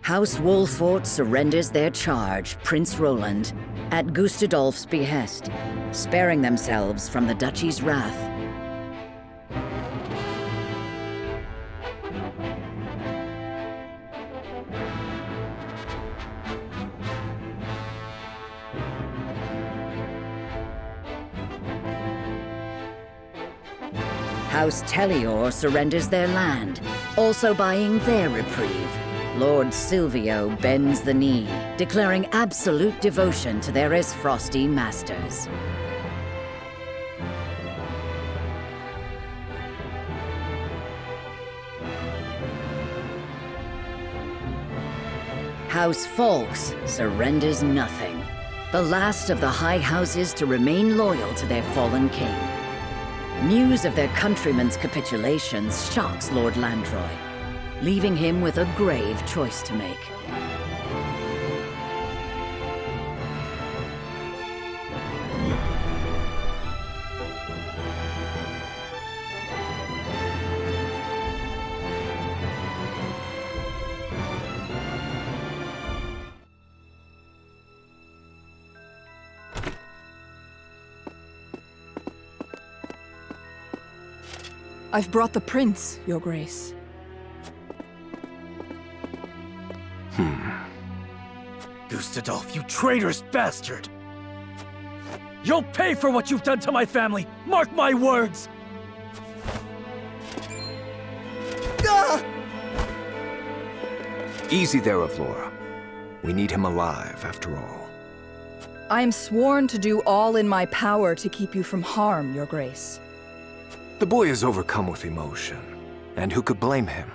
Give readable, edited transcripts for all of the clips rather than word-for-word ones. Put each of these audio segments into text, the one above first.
House Wolfort surrenders their charge, Prince Roland, at Gustadolf's behest, sparing themselves from the Duchy's wrath. House Tellior surrenders their land, also buying their reprieve. Lord Silvio bends the knee, declaring absolute devotion to their Esfrosty masters. House Falkes surrenders nothing. The last of the high houses to remain loyal to their fallen king. News of their countrymen's capitulations shocks Lord Landroy, leaving him with a grave choice to make. I've brought the prince, Your Grace. Gustadolf, you traitorous bastard! You'll pay for what you've done to my family! Mark my words! Easy there, Avlora. We need him alive, after all. I am sworn to do all in my power to keep you from harm, Your Grace. The boy is overcome with emotion, and who could blame him?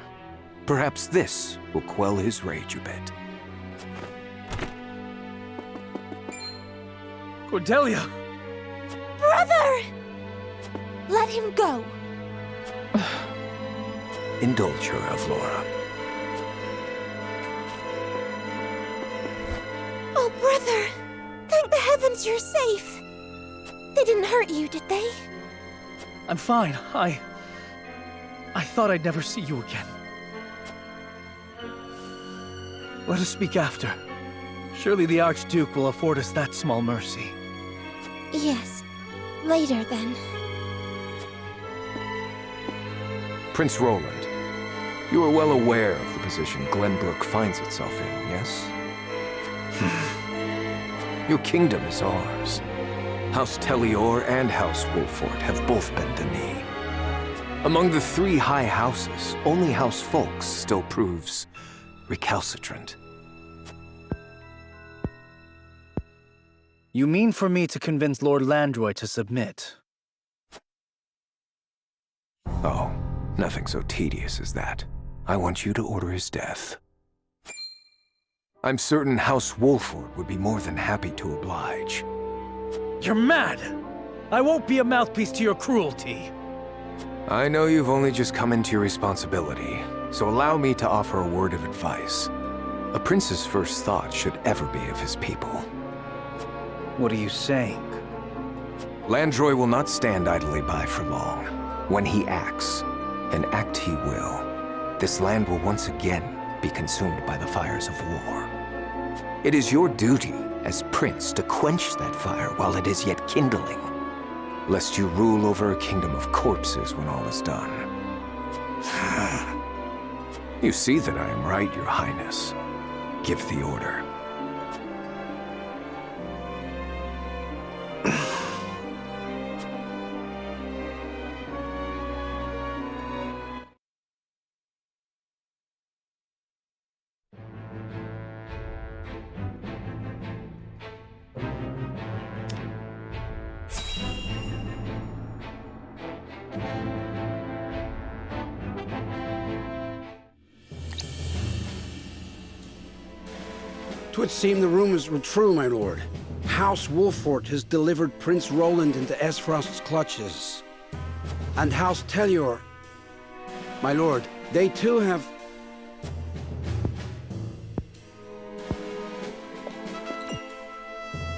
Perhaps this will quell his rage a bit. Cordelia! Brother! Let him go. Indulge her, Avlora. Oh, brother! Thank the heavens you're safe. They didn't hurt you, did they? I'm fine. I thought I'd never see you again. Let us speak after. Surely the Archduke will afford us that small mercy. Yes. Later, then. Prince Roland, you are well aware of the position Glenbrook finds itself in, yes? Your kingdom is ours. House Tellior and House Wolfort have both bent the knee. Among the three high houses, only House Falkes still proves recalcitrant. You mean for me to convince Lord Landroy to submit? Oh, nothing so tedious as that. I want you to order his death. I'm certain House Wolfort would be more than happy to oblige. You're mad! I won't be a mouthpiece to your cruelty. I know you've only just come into your responsibility, so allow me to offer a word of advice. A prince's first thought should ever be of his people. What are you saying? Landroy will not stand idly by for long. When he acts, and act he will, this land will once again be consumed by the fires of war. It is your duty as prince to quench that fire while it is yet kindling, lest you rule over a kingdom of corpses when all is done. You see that I am right, Your Highness. Give the order. Twould seem the rumors were true, my lord. House Wolfort has delivered Prince Roland into Esfrost's clutches. And House Tellior, my lord, they too have...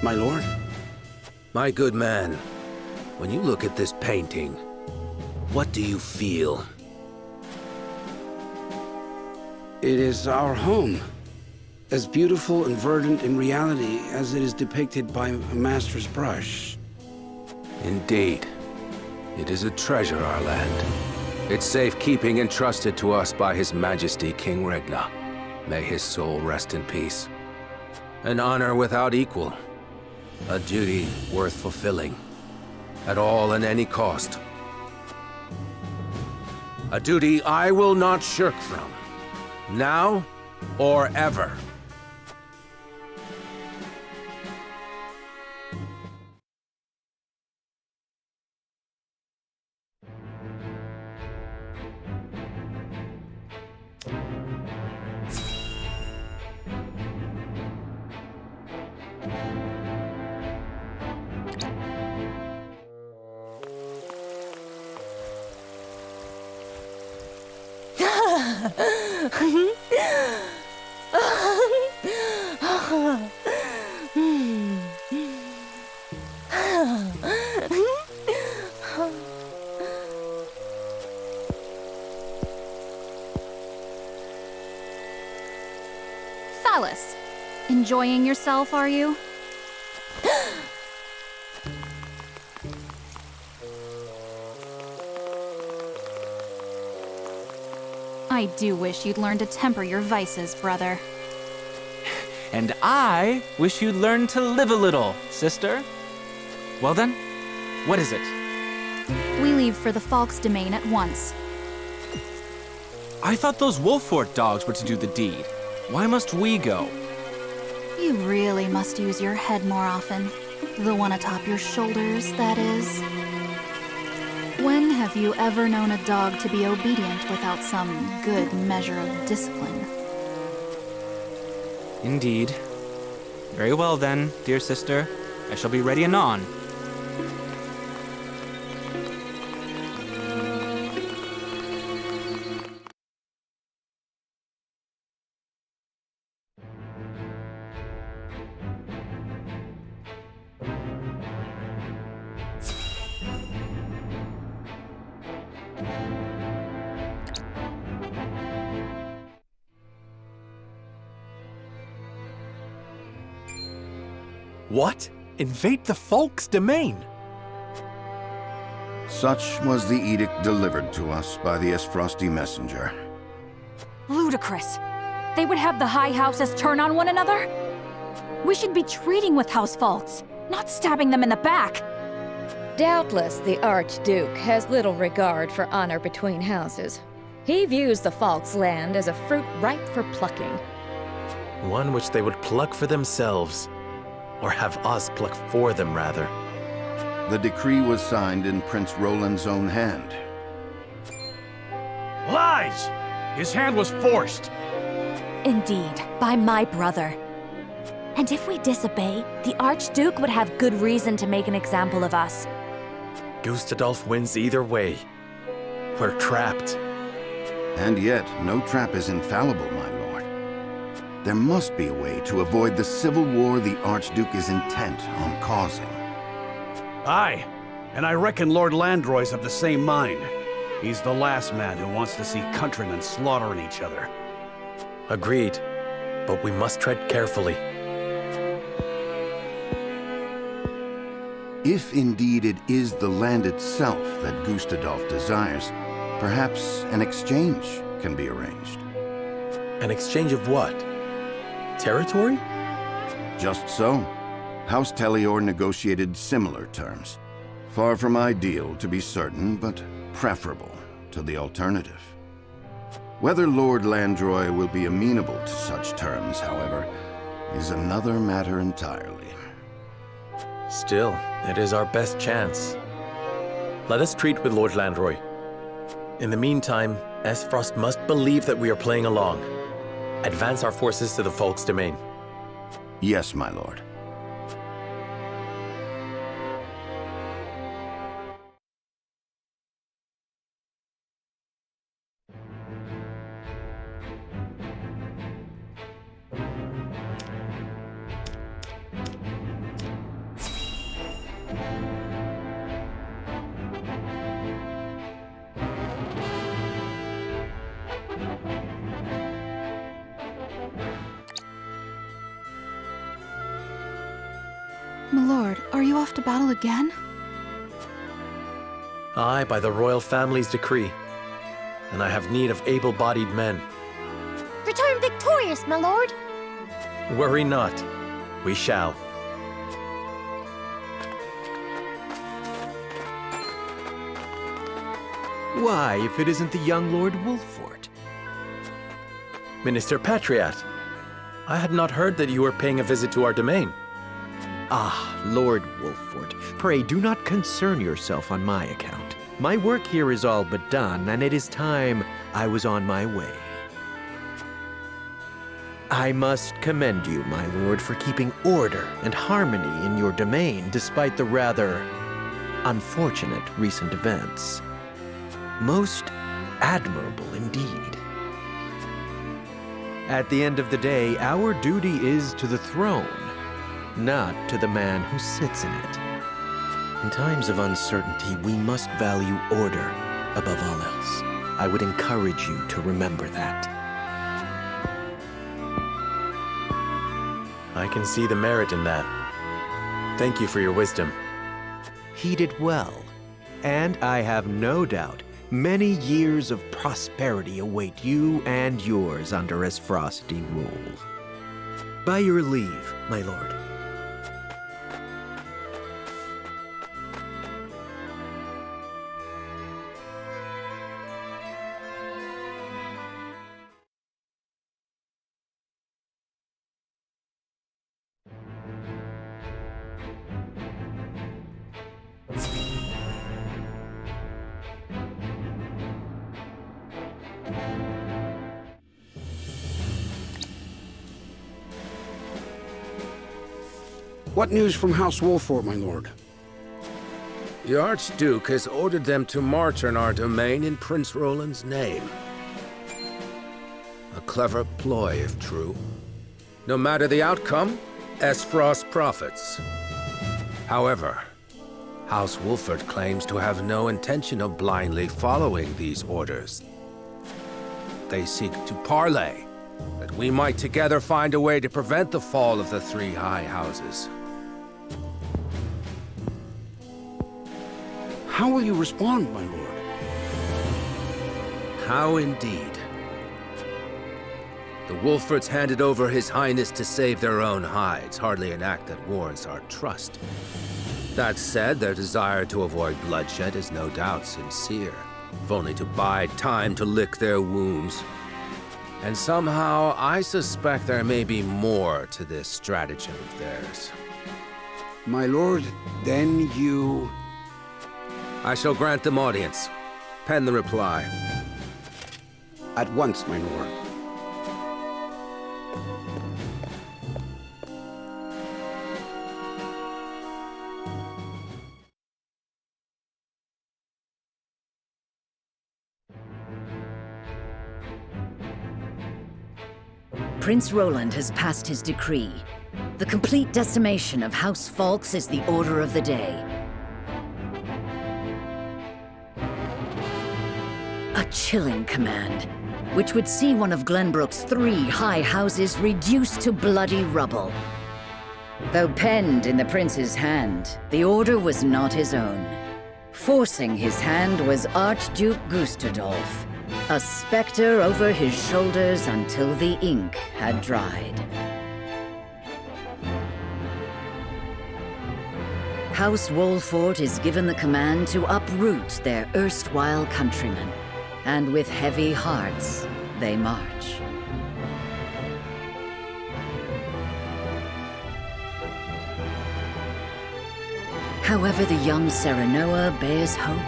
My lord? My good man, when you look at this painting, what do you feel? It is our home. as beautiful and verdant in reality as it is depicted by a master's brush. Indeed. It is a treasure, our land. Its safekeeping entrusted to us by His Majesty King Regna. May his soul rest in peace. An honor without equal. A duty worth fulfilling. At all and any cost. A duty I will not shirk from. Now or ever. Falkes, enjoying yourself, are you? I do wish you'd learn to temper your vices, brother. And I wish you'd learn to live a little, sister. Well then, what is it? We leave for the Falkes domain at once. I thought those Wolffort dogs were to do the deed. Why must we go? You really must use your head more often. The one atop your shoulders, that is. When have you ever known a dog to be obedient without some good measure of discipline? Indeed. Very well then, dear sister. I shall be ready anon. What? Invade the Falkes domain? Such was the edict delivered to us by the Esfrosti messenger. Ludicrous. They would have the high houses turn on one another? We should be treating with House Falkes, not stabbing them in the back. Doubtless the Archduke has little regard for honor between houses. He views the Falkes land as a fruit ripe for plucking. One which they would pluck for themselves. Or have us pluck for them, rather. The decree was signed in Prince Roland's own hand. Lies! His hand was forced! Indeed, by my brother. And if we disobey, the Archduke would have good reason to make an example of us. Gustadolf wins either way. We're trapped. And yet, no trap is infallible, my lord. There must be a way to avoid the civil war the Archduke is intent on causing. Aye, and I reckon Lord Landroy's of the same mind. He's the last man who wants to see countrymen slaughtering each other. Agreed, but we must tread carefully. If indeed it is the land itself that Gustadolf desires, perhaps an exchange can be arranged. An exchange of what? Territory? Just so. House Tellior negotiated similar terms. Far from ideal, to be certain, but preferable to the alternative. Whether Lord Landroy will be amenable to such terms, however, is another matter entirely. Still, it is our best chance. Let us treat with Lord Landroy. In the meantime, Esfrost must believe that we are playing along. Advance our forces to the Falkes domain. Yes, my lord. My lord, are you off to battle again? Aye, by the royal family's decree. And I have need of able-bodied men. Return victorious, my lord. Worry not. We shall. Why, if it isn't the young Lord Wolffort? Minister Patriot, I had not heard that you were paying a visit to our domain. Ah, Lord Wolffort, pray do not concern yourself on my account. My work here is all but done, and it is time I was on my way. I must commend you, my lord, for keeping order and harmony in your domain despite the rather unfortunate recent events. Most admirable indeed. At the end of the day, our duty is to the throne, not to the man who sits in it. In times of uncertainty, we must value order above all else. I would encourage you to remember that. I can see the merit in that. Thank you for your wisdom. Heed it well, and I have no doubt many years of prosperity await you and yours under as frosty rule. By your leave, my lord. What news from House Wolffort, my lord? The Archduke has ordered them to march on our domain in Prince Roland's name. A clever ploy, if true. No matter the outcome, Esfrost profits. However, House Wolffort claims to have no intention of blindly following these orders. They seek to parley, that we might together find a way to prevent the fall of the three high houses. How will you respond, my lord? How indeed. The Wolfforts handed over His Highness to save their own hides, hardly an act that warrants our trust. That said, their desire to avoid bloodshed is no doubt sincere, if only to bide time to lick their wounds. And somehow, I suspect there may be more to this stratagem of theirs. My lord, then you... I shall grant them audience. Pen the reply. At once, my lord. Prince Roland has passed his decree. The complete decimation of House Falkes is the order of the day. A chilling command, which would see one of Glenbrook's 3 high houses reduced to bloody rubble. Though penned in the prince's hand, the order was not his own. Forcing his hand was Archduke Gustadolf, a specter over his shoulders until the ink had dried. House Wolffort is given the command to uproot their erstwhile countrymen, and with heavy hearts, they march. However, the young Serenoa bears hope.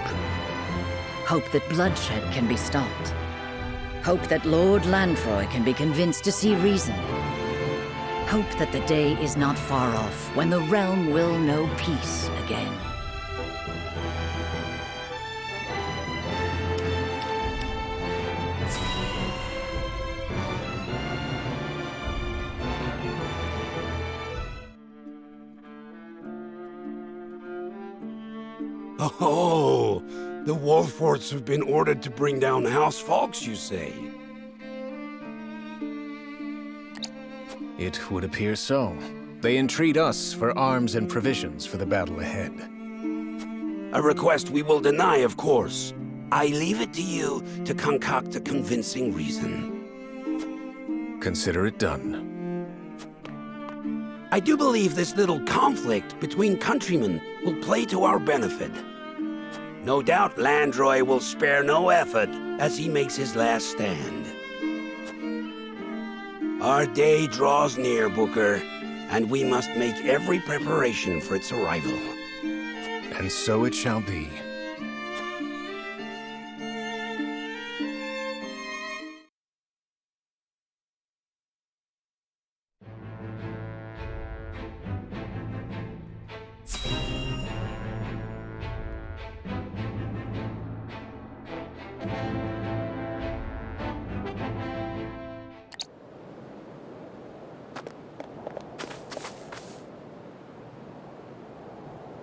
Hope that bloodshed can be stopped. Hope that Lord Landroy can be convinced to see reason. Hope that the day is not far off when the realm will know peace again. Oh, the Wolfforts have been ordered to bring down House Falkes, you say? It would appear so. They entreat us for arms and provisions for the battle ahead. A request we will deny, of course. I leave it to you to concoct a convincing reason. Consider it done. I do believe this little conflict between countrymen will play to our benefit. No doubt Landroy will spare no effort as he makes his last stand. Our day draws near, Booker, and we must make every preparation for its arrival. And so it shall be.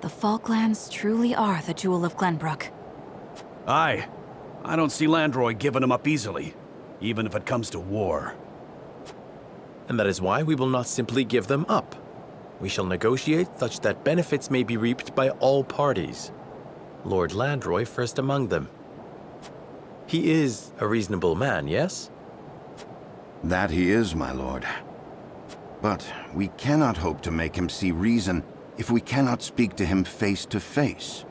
The Falklands truly are the jewel of Glenbrook. Aye. I don't see Landroy giving him up easily, even if it comes to war. And that is why we will not simply give them up. We shall negotiate such that benefits may be reaped by all parties. Lord Landroy first among them. He is a reasonable man, yes? That he is, my lord. But we cannot hope to make him see reason if we cannot speak to him face to face.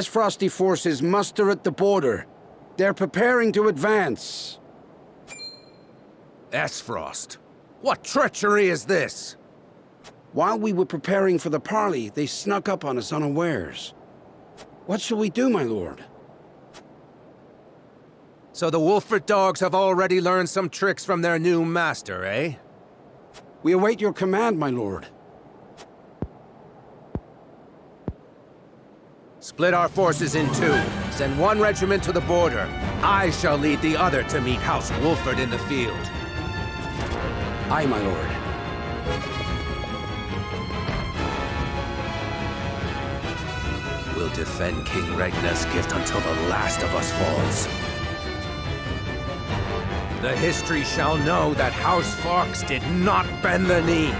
Frosty forces muster at the border. They're preparing to advance. Frost, what treachery is this? While we were preparing for the parley, they snuck up on us unawares. What shall we do, my lord? So the Wolford dogs have already learned some tricks from their new master, eh? We await your command, my lord. Split our forces in two. Send one regiment to the border. I shall lead the other to meet House Wolford in the field. Aye, my lord. We'll defend King Regna's gift until the last of us falls. The history shall know that House Falkes did not bend the knee.